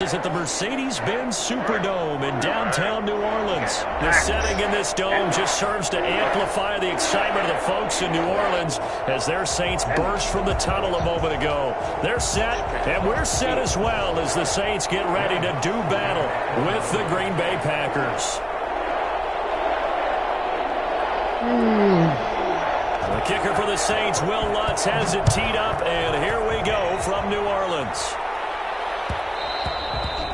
Is at the Mercedes-Benz Superdome in downtown New Orleans. The setting in this dome just serves to amplify the excitement of the folks in New Orleans as their Saints burst from the tunnel a moment ago. They're set, and we're set as well as the Saints get ready to do battle with the Green Bay Packers. The kicker for the Saints, Will Lutz, has it teed up, and here we go from New Orleans.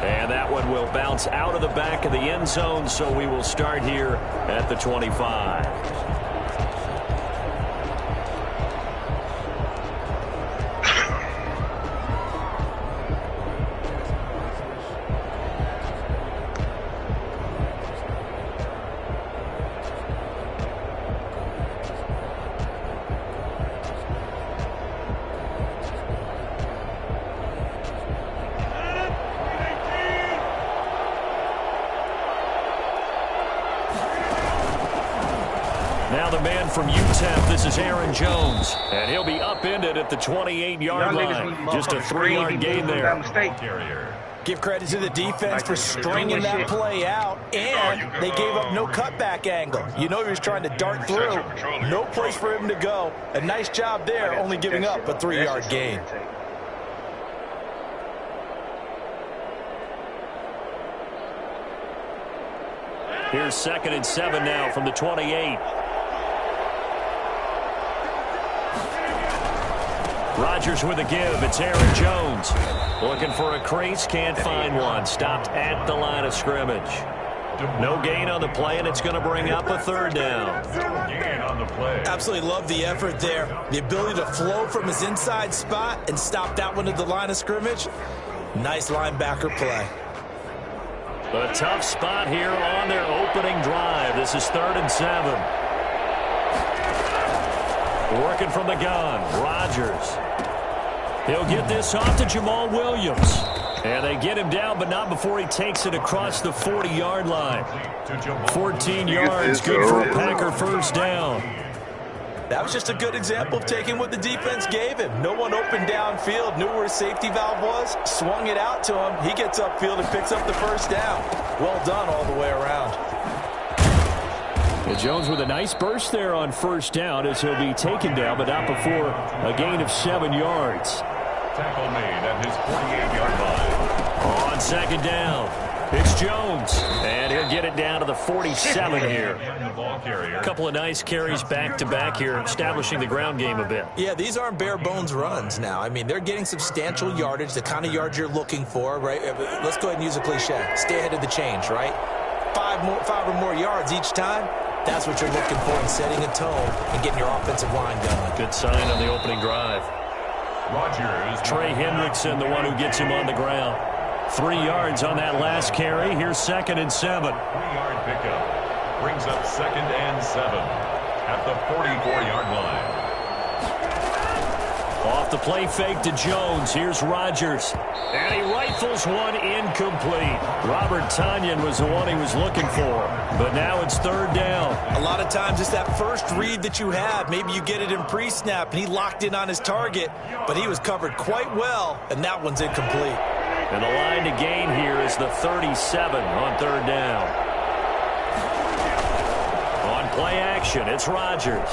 And that one will bounce out of the back of the end zone, so we will start here at the 25. Now the man from UTEP, this is Aaron Jones, and he'll be upended at the 28-yard line. Just a 3-yard gain there. Give credit to the defense for stringing that play out, and they gave up no cutback angle. You know he was trying to dart through. No place for him to go. A nice job there, only giving up a 3-yard gain. Here's 2nd and 7 now from the 28. Rodgers with a give. It's Aaron Jones. Looking for a crease. Can't find one. Stopped at the line of scrimmage. No gain on the play, and it's going to bring up a 3rd down. Absolutely love the effort there. The ability to flow from his inside spot and stop that one at the line of scrimmage. Nice linebacker play. A tough spot here on their opening drive. This is 3rd and 7. Working from the gun, Rodgers. He'll get this off to Jamal Williams. And they get him down, but not before he takes it across the 40-yard line. 14 yards, good for a Packer 1st down. That was just a good example of taking what the defense gave him. No one open downfield, knew where his safety valve was, swung it out to him. He gets upfield and picks up the 1st down. Well done all the way around. And Jones with a nice burst there on 1st down as he'll be taken down, but not before a gain of 7 yards. Tackle made at his 48-yard line. On 2nd down, it's Jones, and he'll get it down to the 47 here. A couple of nice carries back-to-back here, establishing the ground game a bit. Yeah, these aren't bare-bones runs now. I mean, they're getting substantial yardage, the kind of yards you're looking for, right? Let's go ahead and use a cliche. Stay ahead of the change, right? 5 or more yards each time. That's what you're looking for in setting a tone and getting your offensive line going. Good sign on the opening drive. Rodgers. Trey Hendrickson, the one who gets him on the ground. 3 yards on that last carry. Here's 2nd and 7. 3-yard pickup. Brings up 2nd and 7 at the 44-yard line. Off the play fake to Jones. Here's Rodgers. And he rifles one incomplete. Robert Tonyan was the one he was looking for. But now it's 3rd down. A lot of times it's that first read that you have. Maybe you get it in pre-snap and he locked in on his target. But he was covered quite well, and that one's incomplete. And the line to gain here is the 37 on 3rd down. On play action, it's Rodgers.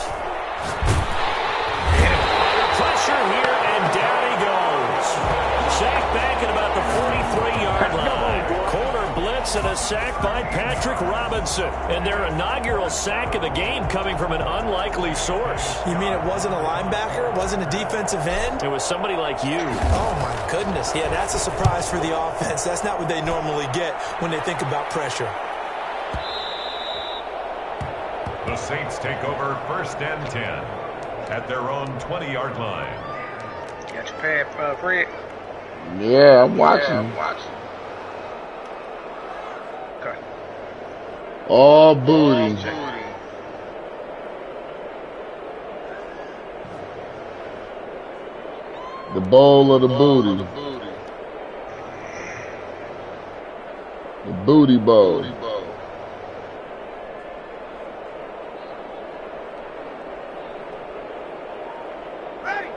Pressure here, and down he goes. Sacked back at about the 43-yard line. Corner blitz and a sack by Patrick Robinson. And their inaugural sack of the game coming from an unlikely source. You mean it wasn't a linebacker? It wasn't a defensive end? It was somebody like you. Oh, my goodness. Yeah, that's a surprise for the offense. That's not what they normally get when they think about pressure. The Saints take over 1st and 10 at their own 20-yard line. Got your pad, Fred? Yeah, I'm watching. Okay. Oh, booty. The bowl of the booty. The booty bowl.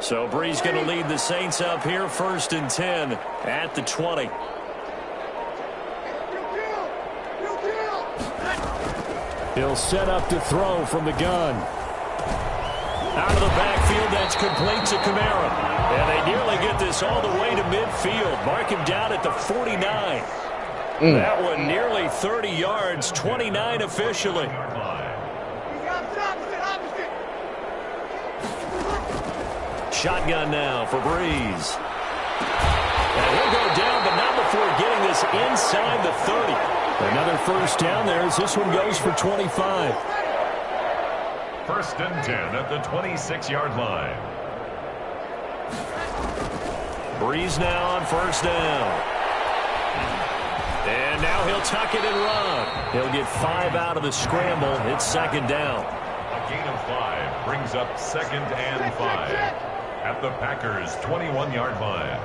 So Bree's going to lead the Saints up here, 1st and 10 at the 20. He'll set up to throw from the gun. Out of the backfield, that's complete to Kamara. And they nearly get this all the way to midfield. Mark him down at the 49. That one nearly 30 yards, 29 officially. Shotgun now for Breeze. And he'll go down, but not before getting this inside the 30. Another first down there as this one goes for 25. First and 10 at the 26-yard line. Breeze now on first down. And now he'll tuck it and run. He'll get 5 out of the scramble. It's second down. A gain of 5 brings up second and 5 at the Packers' 21-yard line.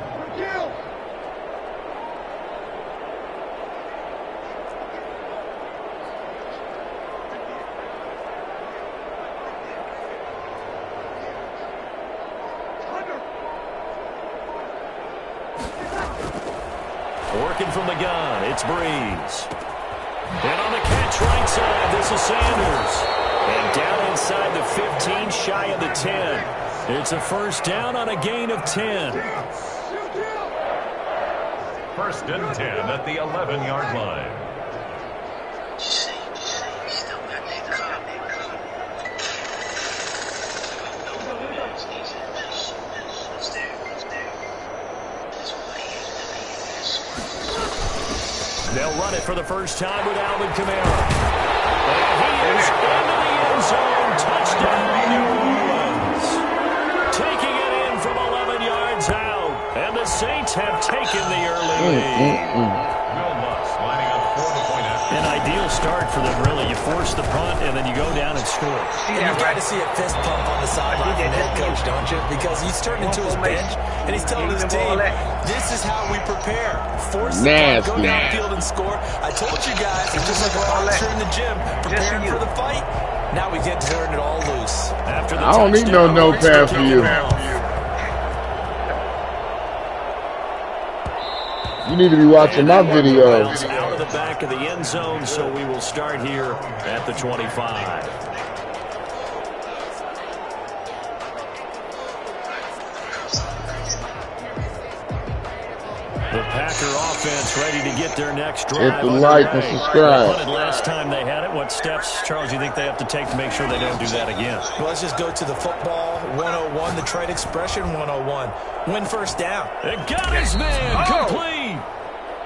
Working from the gun, it's Breeze. And on the catch right side, this is Sanders. And down inside the 15, shy of the 10. It's a first down on a gain of 10. First and 10 at the 11-yard line. They'll run it for the first time with Alvin Kamara. And he is into the end zone. Touchdown, New Orleans. Taking it in from 11 yards out. And the Saints have taken the early lead. Will Lutz lining up for the point after. An ideal start for them, really. You force the punt, and then you go down and score. And you've got to see a fist pump on the sideline from the head coach, don't you? Because he's turned into his bench, and he's telling his team, this is how we prepare. Force the punt, go downfield and score. I told you guys, it's just like a boxer in the gym, preparing for the fight. Now we get to turn it all loose. I don't need no notepad for you. You need to be watching my videos. Out of the back of the end zone, so we will start here at the 25. The Packer offense ready to get their next drive. Hit the like and subscribe. Last time they had it, what steps, Charles, you think they have to take to make sure they don't do that again? Well, let's just go to the football 101, the trade expression 101. Win first down. They got his man complete.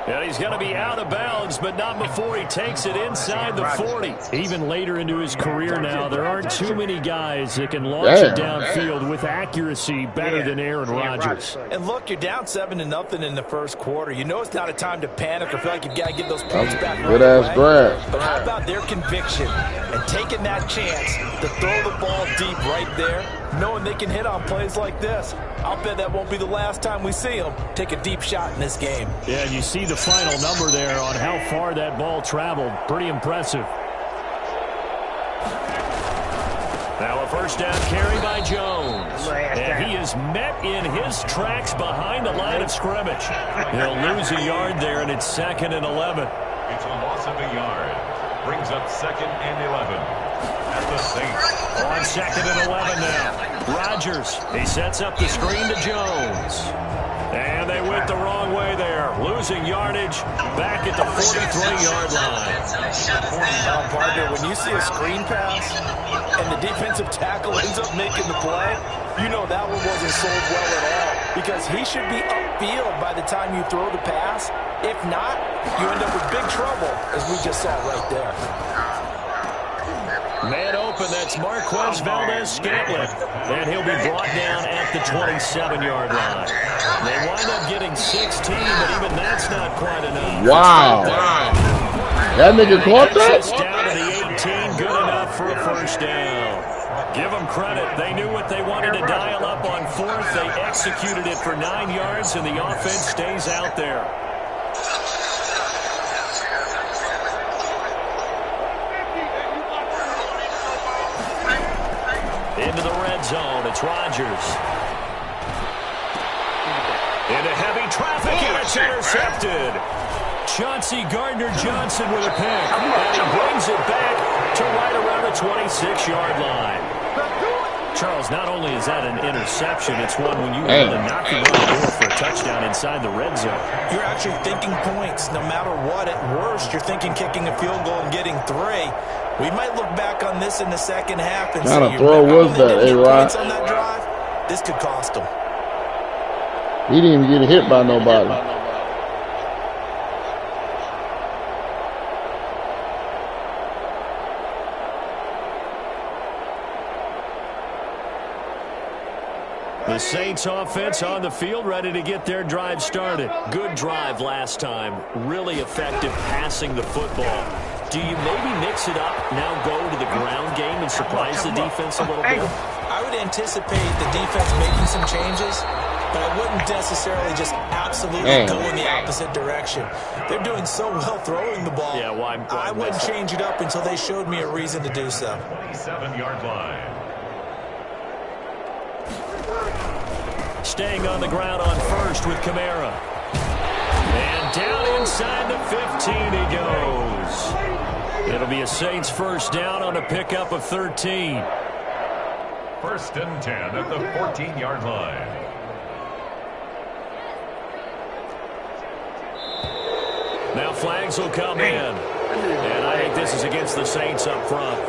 And he's going to be out of bounds, but not before he takes it inside the 40. Even later into his career now, there aren't too many guys that can launch it downfield with accuracy better than Aaron Rodgers. And look, you're down 7-0 in the first quarter. You know it's not a time to panic or feel like you've got to get those points back. Good-ass grab. But how about their conviction and taking that chance to throw the ball deep right there, knowing they can hit on plays like this? I'll bet that won't be the last time we see them take a deep shot in this game. Yeah, and you see the final number there on how far that ball traveled. Pretty impressive. Now a first down carry by Jones. And he is met in his tracks behind the line of scrimmage. He'll lose a yard there, and it's 2nd and 11. It's a loss of a yard. Brings up 2nd and 11. At the Saints. On 2nd and 11 now. Rodgers, he sets up the screen to Jones. And they went the wrong way there. Losing yardage back at the 43-yard line. Partner, when you see a screen pass and the defensive tackle ends up making the play, you know that one wasn't sold well at all. Because he should be upfield by the time you throw the pass. If not, you end up with big trouble, as we just saw right there. Man open, that's Marquez Valdez-Scantling. And he'll be brought down at the 27-yard line. They wind up getting 16, but even that's not quite enough. Wow. That nigga caught that? Down to the 18, good enough for a first down. Give them credit. They knew what they wanted to dial up on 4th. They executed it for 9 yards, and the offense stays out there. Into the red zone, it's Rodgers. Into heavy traffic, and it's intercepted. Chauncey Gardner-Johnson with a pick. And he brings it back to right around the 26-yard line. Charles, not only is that an interception, it's one when you want to knock it on the door for a touchdown inside the red zone. You're actually thinking points. No matter what, at worst, you're thinking kicking a field goal and getting 3. We might look back on this in the second half and say, what kind of throw was that, A-Rod? On that drive? This could cost them. He didn't even get hit by nobody. The Saints offense on the field, ready to get their drive started. Good drive last time. Really effective passing the football. Do you maybe mix it up, now go to the ground game and surprise the defense a little bit? I would anticipate the defense making some changes, but I wouldn't necessarily just absolutely go in the opposite direction. They're doing so well throwing the ball. Yeah, why I wouldn't change it up until they showed me a reason to do so. 27-yard line. Staying on the ground on first with Kamara. And down inside the 15 he goes. It'll be a Saints first down on a pickup of 13. 1st and 10 at the 14-yard line. Now flags will come in. And I think this is against the Saints up front.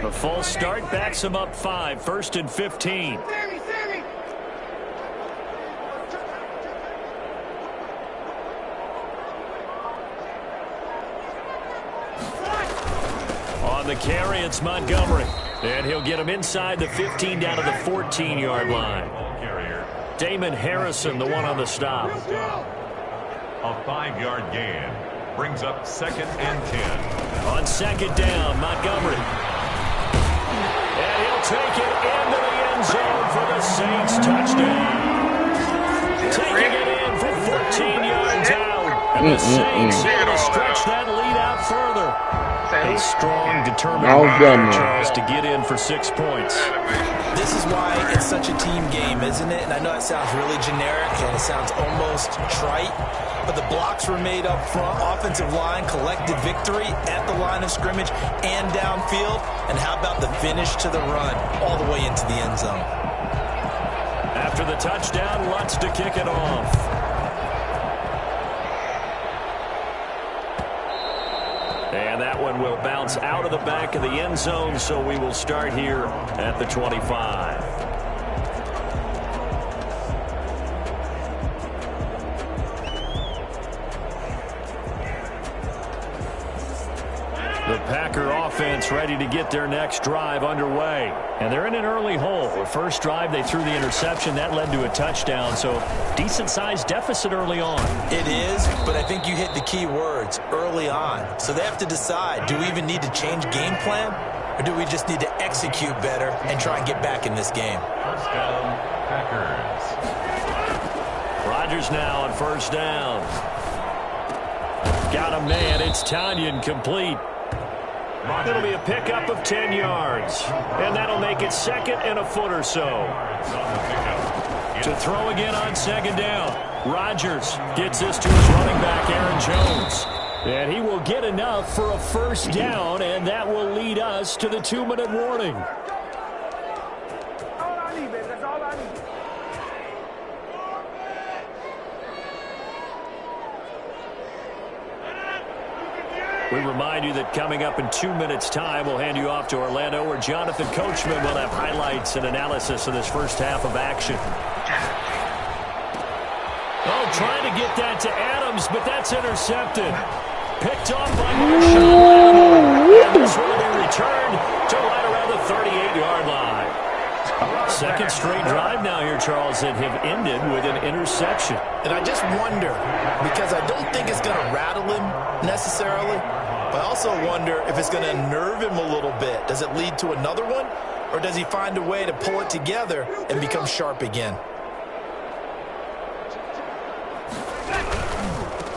The false start backs him up 5, 1st and 15. On the carry, it's Montgomery. And he'll get him inside the 15 down to the 14-yard line. Damon Harrison, the one on the stop. A 5-yard gain brings up 2nd and 10. On 2nd down, Montgomery. And he'll take it into the end zone for the Saints touchdown. Taking it in for 14 yards out. And the Saints able to stretch that lead out further. A strong, determined Charles to get in for 6 points. This is why it's such a team game, isn't it? And I know that sounds really generic and it sounds almost trite, but the blocks were made up front. Offensive line collected victory at the line of scrimmage and downfield. And how about the finish to the run all the way into the end zone? After the touchdown, Lutz to kick it off. And that one will bounce out of the back of the end zone, so we will start here at the 25. The Packer offense ready to get their next drive underway. And they're in an early hole. The first drive, they threw the interception. That led to a touchdown, so decent-sized deficit early on. It is, but I think you hit the key words, early on. So they have to decide, do we even need to change game plan? Or do we just need to execute better and try and get back in this game? First down, Packers. Rodgers now on first down. Got a man. It's Tanyan complete. It'll be a pickup of 10 yards. And that'll make it 2nd and a foot or so. To throw again on 2nd down. Rodgers gets this to his running back, Aaron Jones. And he will get enough for a first down, and that will lead us to the 2-minute warning. We remind you that coming up in 2 minutes' time, we'll hand you off to Orlando, where Jonathan Coachman will have highlights and analysis of this first half of action. Oh, trying to get that to Adams, but that's intercepted. Picked off by Marshawn Lattimore. And this will be returned to right around the 38-yard line. Second straight drive now here, Charles, that have ended with an interception. And I just wonder, because I don't think it's going to rattle him necessarily, but I also wonder if it's going to nerve him a little bit. Does it lead to another one? or does he find a way to pull it together and become sharp again?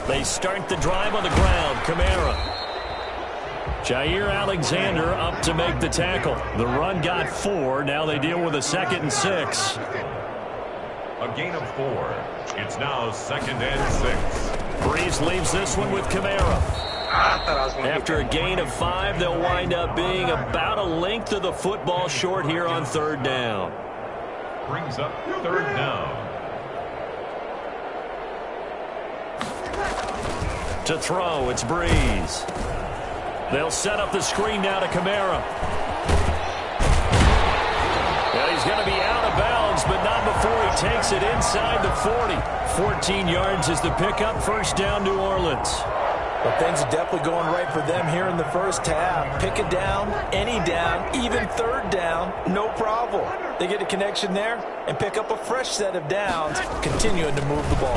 They start the drive on the ground. Kamara. Jair Alexander up to make the tackle. The run got 4. Now they deal with a 2nd and 6. A gain of 4. It's now 2nd and 6. Breeze leaves this one with Kamara. After a gain of 5, they'll wind up being about a length of the football short here on 3rd down. Brings up 3rd down. To throw, it's Breeze. They'll set up the screen now to Kamara. Well, he's going to be out of bounds, but not before he takes it inside the 40. 14 yards is the pickup. 1st down, New Orleans. Well, things are definitely going right for them here in the first half. Pick a down, any down, even 3rd down, no problem. They get a connection there and pick up a fresh set of downs, continuing to move the ball.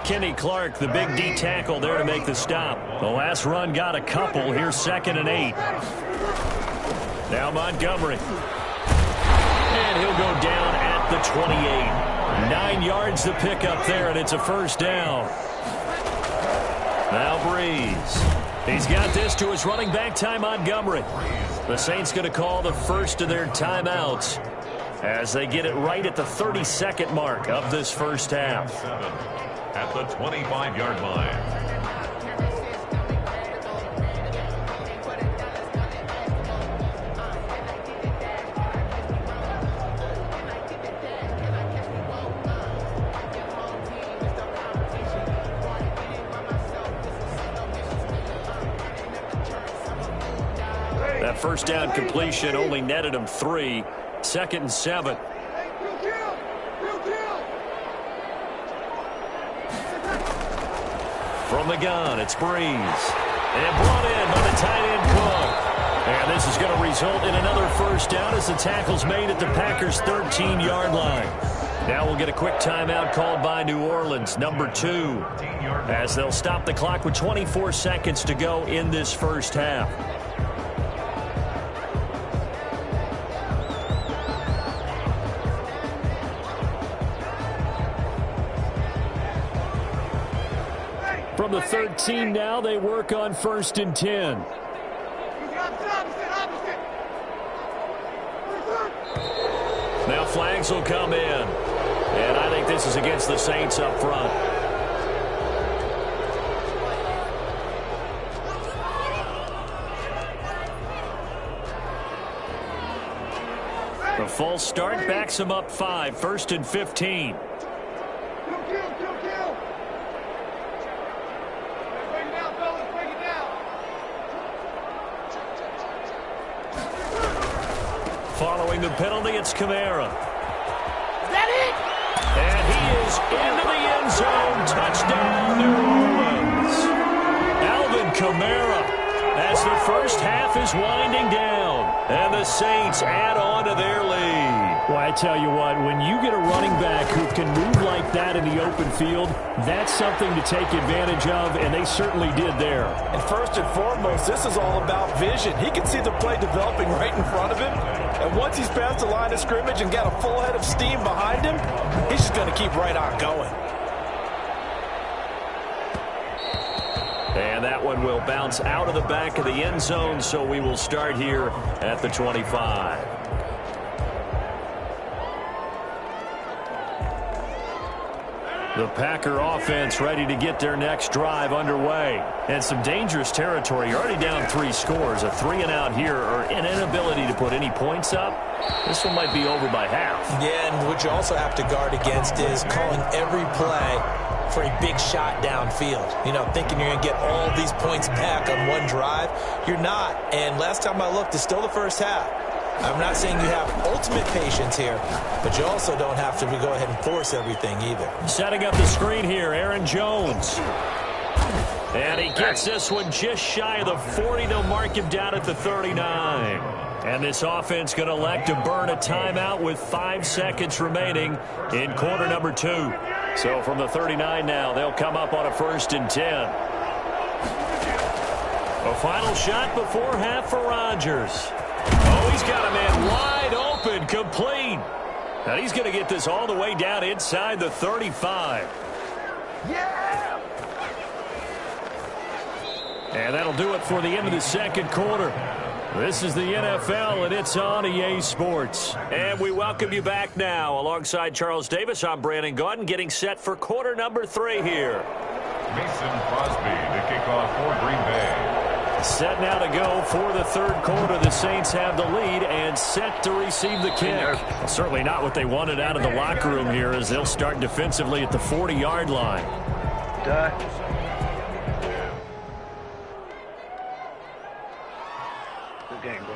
Kenny Clark, the big D tackle there to make the stop. The last run got a couple. Here's 2nd and 8. Now Montgomery. And he'll go down at the 28. 9 yards to pick up there, and it's a 1st down. Now Breeze. He's got this to his running back, Ty Montgomery. The Saints going to call the first of their timeouts as they get it right at the 32nd mark of this first half. At the 25-yard line. That 1st down completion only netted him 3. 2nd and 7. From the gun, it's Breeze. And brought in by the tight end Cook. And this is going to result in another 1st down as the tackle's made at the Packers' 13-yard line. Now we'll get a quick timeout called by New Orleans, number 2, as they'll stop the clock with 24 seconds to go in this first half. From the 13 now, they work on 1st and 10. Now flags will come in. And I think this is against the Saints up front. The false start backs him up 5. 1st and 15. Following the penalty, it's Kamara. Is that it? And he is into the end zone. Touchdown, New Orleans. Alvin Kamara, as the first half is winding down, and the Saints add on to their lead. Well, I tell you what, when you get a running back who can move like that in the open field, that's something to take advantage of, and they certainly did there. And first and foremost, this is all about vision. He can see the play developing right in front of him, and once he's past the line of scrimmage and got a full head of steam behind him, he's just going to keep right on going. And that one will bounce out of the back of the end zone, so we will start here at the 25. The Packer offense ready to get their next drive underway. And some dangerous territory. You're already down 3 scores. A 3-and-out here, or an inability to put any points up. This one might be over by half. Yeah, and what you also have to guard against is calling every play for a big shot downfield. You know, thinking you're going to get all these points back on one drive. You're not. And last time I looked, it's still the first half. I'm not saying you have ultimate patience here, but you also don't have to go ahead and force everything either. Setting up the screen here, Aaron Jones. And he gets this one just shy of the 40. They'll mark him down at the 39. And this offense going to elect to burn a timeout with 5 seconds remaining in quarter number 2. So from the 39 now, they'll come up on a 1st and 10. A final shot before half for Rodgers. He's got a man wide open, complete. And he's going to get this all the way down inside the 35. Yeah! And that'll do it for the end of the second quarter. This is the NFL, and it's on EA Sports. And we welcome you back now. Alongside Charles Davis, I'm Brandon Gaudin, getting set for quarter number 3 here. Mason Crosby to kick off for Green Bay. Set now to go for the third quarter. The Saints have the lead and set to receive the kick. Well, certainly not what they wanted out of the locker room here, as they'll start defensively at the 40-yard line. Good game, bro.